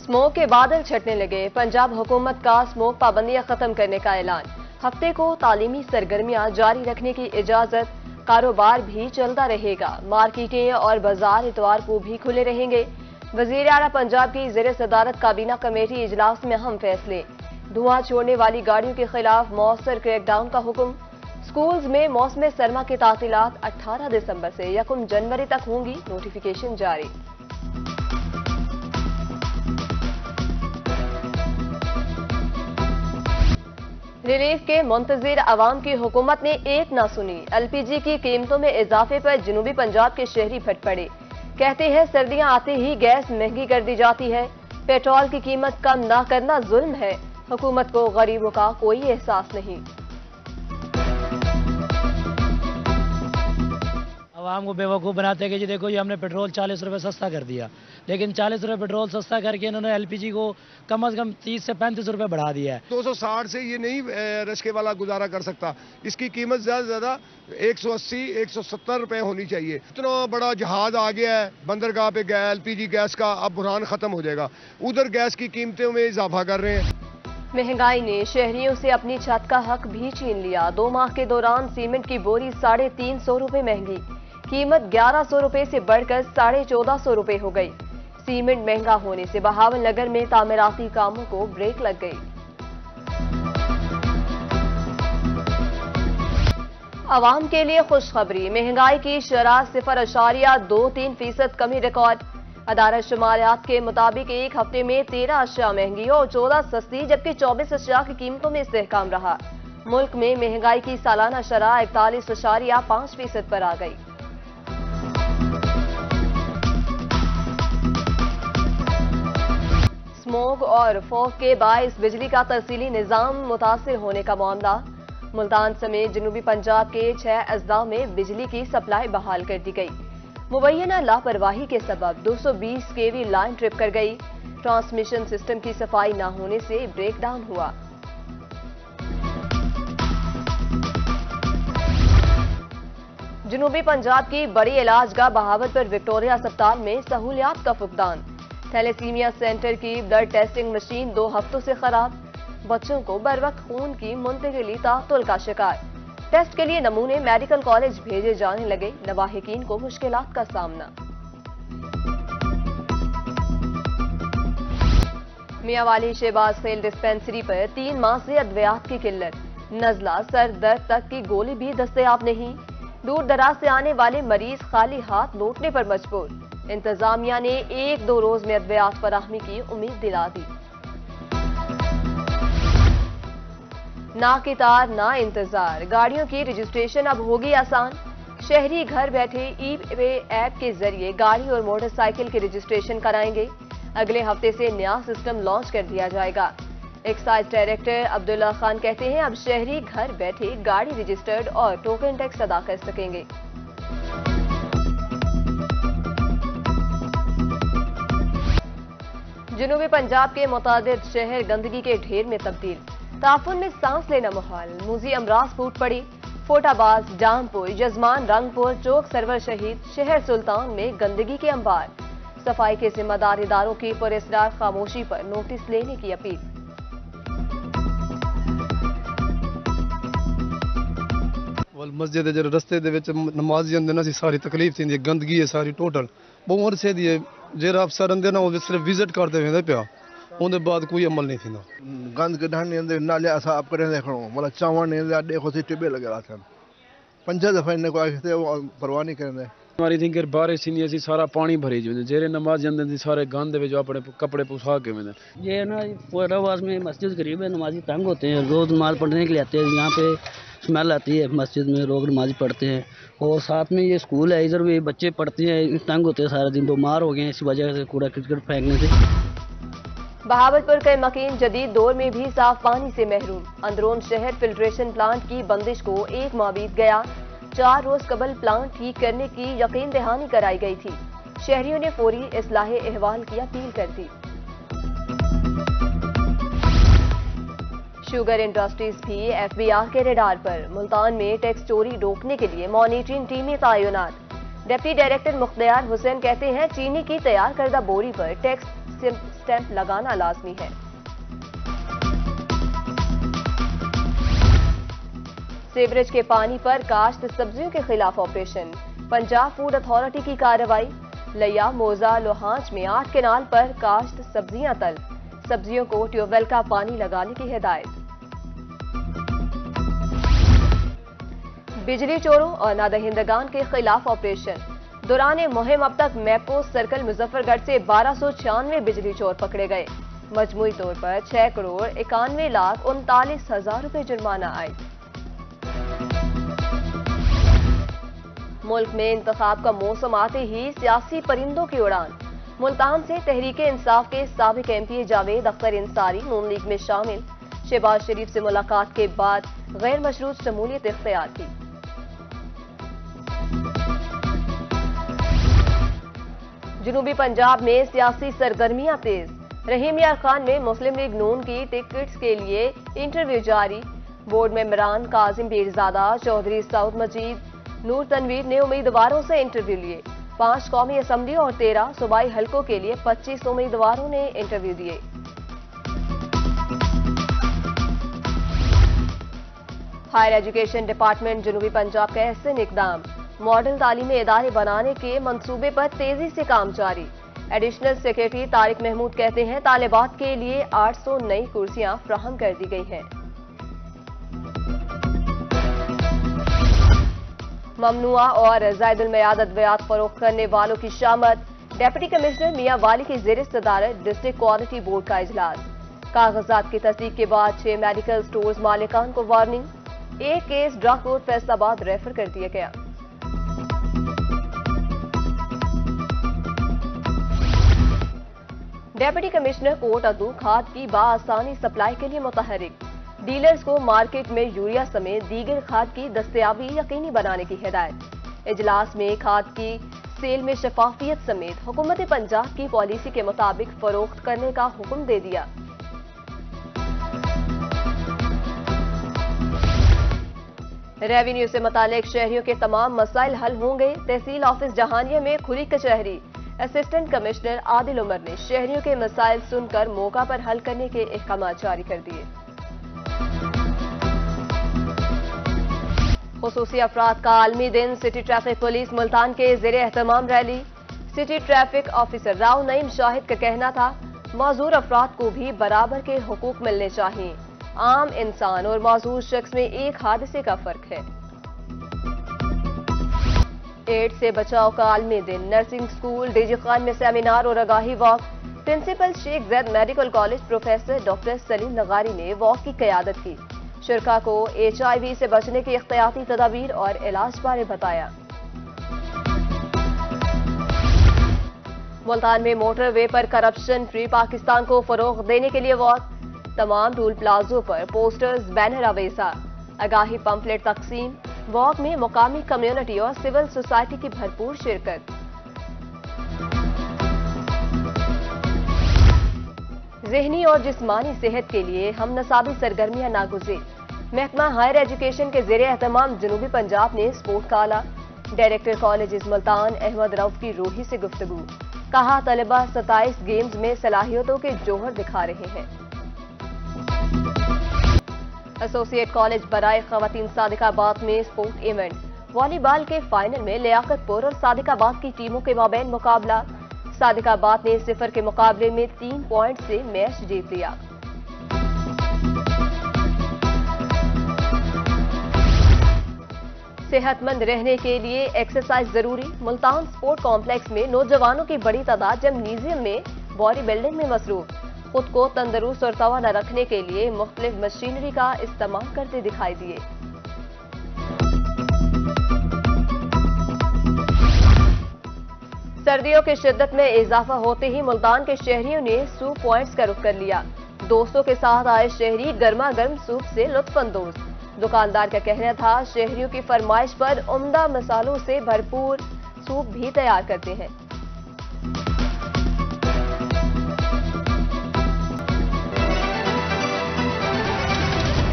Smoke के बादल छटने लगे। पंजाब हुकूमत का स्मोक पाबंदियां खत्म करने का ऐलान। हफ्ते को तालीमी सरगर्मियां जारी रखने की इजाजत। कारोबार भी चलता रहेगा। मार्केटें और बाजार इतवार को भी खुले रहेंगे। वजीर आला पंजाब की ज़ेर सदारत काबीना कमेटी इजलास में अहम फैसले। धुआं छोड़ने वाली गाड़ियों के खिलाफ मौसर क्रैकडाउन का हुक्म। स्कूल्स में मौसम सरमा के तातीलात 18 दिसंबर से 1 जनवरी तक होंगी। नोटिफिकेशन जारी। रिलीफ के मुंतजिर अवाम की हुकूमत ने एक ना सुनी। एलपीजी की कीमतों में इजाफे पर जनूबी पंजाब के शहरी फट पड़े। कहते हैं सर्दियां आते ही गैस महंगी कर दी जाती है। पेट्रोल की कीमत कम ना करना जुल्म है। हुकूमत को गरीबों का कोई एहसास नहीं। आवाम को बेवकूफ़ बनाते हैं कि जी देखो ये हमने पेट्रोल 40 रुपये सस्ता कर दिया, लेकिन 40 रुपये पेट्रोल सस्ता करके इन्होंने एलपीजी को कम से कम 30 से 35 रुपये बढ़ा दिया है। 260 से ये नहीं रश्के वाला गुजारा कर सकता। इसकी कीमत ज़्यादा से ज़्यादा 180-170 रुपये होनी चाहिए। इतना बड़ा जहाज आ गया है बंदरगाह पे एलपीजी गैस का, अब बुरहान ख़त्म हो जाएगा। उधर गैस की कीमतों में इजाफा कर रहे हैं। महंगाई ने शहरियों से अपनी छत का हक भी छीन लिया। 2 माह के दौरान सीमेंट की बोरी 350 रुपये महंगी। कीमत 1100 रुपये से बढ़कर 1450 रुपये हो गई। सीमेंट महंगा होने से बहावल नगर में तामीराती कामों को ब्रेक लग गई। आवाम के लिए खुशखबरी। महंगाई की शरह 0.23% कमी रिकॉर्ड। अदारा शुमारियात के मुताबिक एक हफ्ते में 13 अशिया महंगी और 14 सस्ती, जबकि 24 अशिया की कीमतों में इस्तेहकाम रहा। मुल्क में महंगाई की सालाना शरह 41.5% पर आ गई। स्मोक और फॉग के बायस बिजली का तरसीली निजाम मुतासिर होने का मामला। मुल्तान समेत जनूबी पंजाब के 6 अजला में बिजली की सप्लाई बहाल कर दी गई। मुबैना लापरवाही के सबब 220 केवी लाइन ट्रिप कर गई। ट्रांसमिशन सिस्टम की सफाई न होने से ब्रेकडाउन हुआ। जनूबी पंजाब की बड़ी इलाजगाह बहावलपुर विक्टोरिया अस्पताल में सहूलियात का फुकदान। थैलेसीमिया सेंटर की ब्लड टेस्टिंग मशीन 2 हफ्तों से खराब। बच्चों को बरवक्त खून की मुंतकिली तातुल का शिकार। टेस्ट के लिए नमूने मेडिकल कॉलेज भेजे जाने लगे। लवाहिकीन को मुश्किलात का सामना। मियांवाली शहबाज खेल डिस्पेंसरी पर 3 माह से अद्वियात की किल्लत। नजला, सर दर्द तक की गोली भी दस्तयाब नहीं। दूर दराज से आने वाले मरीज खाली हाथ लौटने पर मजबूर। इंतजामिया ने 1-2 रोज में अद्वियात फराहमी की उम्मीद दिला दी। ना कितार ना इंतजार, गाड़ियों की रजिस्ट्रेशन अब होगी आसान। शहरी घर बैठे ई-वे ऐप के जरिए गाड़ी और मोटरसाइकिल की रजिस्ट्रेशन कराएंगे। अगले हफ्ते से नया सिस्टम लॉन्च कर दिया जाएगा। एक्साइज डायरेक्टर अब्दुल्ला खान कहते हैं अब शहरी घर बैठे गाड़ी रजिस्टर्ड और टोकन टैक्स अदा कर सकेंगे। जनूबी पंजाब के मुतादिद शहर गंदगी के ढेर में तब्दील। ताफुन में सांस लेना मुहाल। मूजी अमराज फूट पड़ी। फोटाबाज, जामपुर, यजमान, रंगपुर, चौक सरवर शहीद, शहर सुल्तान में गंदगी के अंबार। सफाई के जिम्मेदार इदारों की पुरस्कार खामोशी पर नोटिस लेने की अपील। मस्जिद जो रस्ते नमाजी आते ना सारी तकलीफ थी। गंदगी है सारी टोटल बहुत अरसे दी है। जो अफसर आते ना वो सिर्फ विजिट करते वे पिया, उनके बाद कोई अमल नहीं थी। गंद कढ़ण नहीं नाले साफ करें खड़ो मतलब चावण नहीं देखो सी टिबे लगे 5 दफा इन्हें को परवाह नहीं करें। हमारी थी कि बारिश ही नहीं सारा पानी भरी जो जेरे नमाज जाते थे सारे गंद जो अपने कपड़े पुसा के में। ये ना फोटाबाज में मस्जिद करीब है, नमाजी तंग होते हैं, रोज नमाज पढ़ने के लिए आते हैं। यहाँ पे स्मेल आती है मस्जिद में, लोग नमाज पढ़ते हैं। और साथ में ये स्कूल है, इधर भी बच्चे पढ़ते हैं, तंग होते हैं, सारा दिन बीमार हो गए हैं इस वजह से कूड़ा करकट फेंकने से। बहावलपुर के मकीन जदीद दौर में भी साफ पानी से महरूम। अंदरून शहर फिल्ट्रेशन प्लांट की बंदिश को 1 माह बीत गया। 4 रोज कबल प्लांट ठीक करने की यकीन दहानी कराई गई थी। शहरियों ने फौरी इस्लाहे अहवाल की अपील कर दी। शुगर इंडस्ट्रीज भी एफबीआर के रडार पर। मुल्तान में टैक्स चोरी रोकने के लिए मॉनिटरिंग टीमें तैनात। डिप्टी डायरेक्टर मुख्तियार हुसैन कहते हैं चीनी की तैयार करदा बोरी पर टैक्स स्टैंप लगाना लाजमी है। सीवरेज के पानी पर काश्त सब्जियों के खिलाफ ऑपरेशन, पंजाब फूड अथॉरिटी की कार्रवाई। लिया, मोजा, लोहांच में 8 केनाल पर काश्त सब्जियां तल, सब्जियों को ट्यूबवेल का पानी लगाने की हिदायत। बिजली चोरों और नादहिंदगान के खिलाफ ऑपरेशन, दौरान मुहिम अब तक मैपोस्ट सर्कल मुजफ्फरगढ़ से 1296 बिजली चोर पकड़े गए। मजमूई तौर पर 6,91,39,000 रुपए जुर्माना आए। मुल्क में इंतखाब का मौसम आते ही सियासी परिंदों की उड़ान, मुल्तान से तहरीके इंसाफ के साबिक MP जावेद अख्तर इंसारी नून लीग में शामिल, शहबाज शरीफ से मुलाकात के बाद गैर मशरूत शमूलियत इख्तियार की। जनूबी पंजाब में सियासी सरगर्मियां तेज, रहीम यार खान में मुस्लिम लीग नून की टिकट्स के लिए इंटरव्यू जारी। बोर्ड मेंबरान काजिम पीरजादा, चौधरी सऊद मजीद, नूर तनवीर ने उम्मीदवारों से इंटरव्यू लिए। 5 कौमी असम्बली और 13 सूबाई हलकों के लिए 25 उम्मीदवारों ने इंटरव्यू दिए। हायर एजुकेशन डिपार्टमेंट जनूबी पंजाब का अहसन इकदाम, मॉडल तालीमी इदारे बनाने के मंसूबे पर तेजी से काम जारी। एडिशनल सेक्रेटरी तारिक महमूद कहते हैं तालिबात के लिए 800 नई कुर्सियां फराहम कर दी गई हैं। ममनुआ और ज़ायदुल मयाद अद्वियात फरोख्त करने वालों की शामत, डेप्यूटी कमिश्नर मियां वाली की ज़ेर सदारत डिस्ट्रिक्ट क्वालिटी बोर्ड का इजलास। कागजात की तस्दीक के बाद 6 मेडिकल स्टोर्स मालिकान को वार्निंग, एक case drug court Faisalabad refer कर दिया गया। डेप्यूटी कमिश्नर कोट अदू खाद की बाआसानी सप्लाई के लिए मुतहरिक, डीलर्स को मार्केट में यूरिया समेत दीगर खाद की दस्तयाबी यकीनी बनाने की हिदायत। इजलास में खाद की सेल में शफाफियत समेत हुकूमत पंजाब की पॉलिसी के मुताबिक फरोख्त करने का हुक्म दे दिया। रेवेन्यू से मुतालिक शहरियों के तमाम मसाइल हल होंगे, तहसील ऑफिस जहानिया में खुली कचहरी। असिस्टेंट कमिश्नर आदिल उमर ने शहरियों के मसाइल सुनकर मौका पर हल करने के अहकाम जारी कर दिए। खुसूसी अफराद का आलमी दिन, सिटी ट्रैफिक पुलिस मुल्तान के ज़ेरे एहतमाम रैली। City traffic officer Rao Naeem Shahid का कहना था माजूर अफराद को भी बराबर के हुकूक मिलने चाहिए। आम इंसान और माजूर शख्स में एक हादसे का फर्क है। एड्स से बचाव का आलमी दिन, नर्सिंग स्कूल डीजी खान में सेमिनार और आगाही walk. Principal Sheikh Zayed medical college professor doctor Saleem Nagari ने वॉक की क़यादत की। शुरका को HIV से बचने की इख्तियाती तदाबीर और इलाज बारे बताया। मुल्तान में मोटरवे पर करप्शन फ्री पाकिस्तान को फरोग देने के लिए वॉक। तमाम टूल प्लाजों पर पोस्टर्स, बैनर अवेसा, आगाही पंफलेट तकसीम। वॉक में मुकामी कम्युनिटी और सिविल सोसाइटी की भरपूर शिरकत। ज़हनी और जिस्मानी सेहत के लिए हम नसाबी सरगर्मियां नागुज़ीर। महकमा हायर एजुकेशन के ज़ेरे एहतमाम जनूबी पंजाब ने स्पोर्ट का आला। डायरेक्टर कॉलेज मुल्तान अहमद रऊफ की रूही से गुफ्तगू, कहा तलबा 27 गेम्स में सलाहियतों के जौहर दिखा रहे हैं। एसोसिएट कॉलेज बराए खवातीन सादिकाबाद में स्पोर्ट इवेंट, वॉलीबॉल के फाइनल में लियाकतपुर और सादिकाबाद की टीमों के माबैन मुकाबला। सादिकाबाद ने 0 के मुकाबले में 3 पॉइंट से मैच जीत लिया। सेहतमंद रहने के लिए एक्सरसाइज जरूरी, मुल्तान स्पोर्ट कॉम्प्लेक्स में नौजवानों की बड़ी तादाद जिम्नेजियम में बॉडी बिल्डिंग में मसरूफ। खुद को तंदुरुस्त और तवाना रखने के लिए मुख्तलिफ मशीनरी का इस्तेमाल करते दिखाई दिए। सर्दियों की शिद्दत में इजाफा होते ही मुल्तान के शहरियों ने सूप पॉइंट्स का रुख कर लिया। दोस्तों के साथ आए शहरी गर्मा गर्म सूप से लुत्फानंदोज। दुकानदार का कहना था शहरियों की फरमाइश पर उम्दा मसालों से भरपूर सूप भी तैयार करते हैं।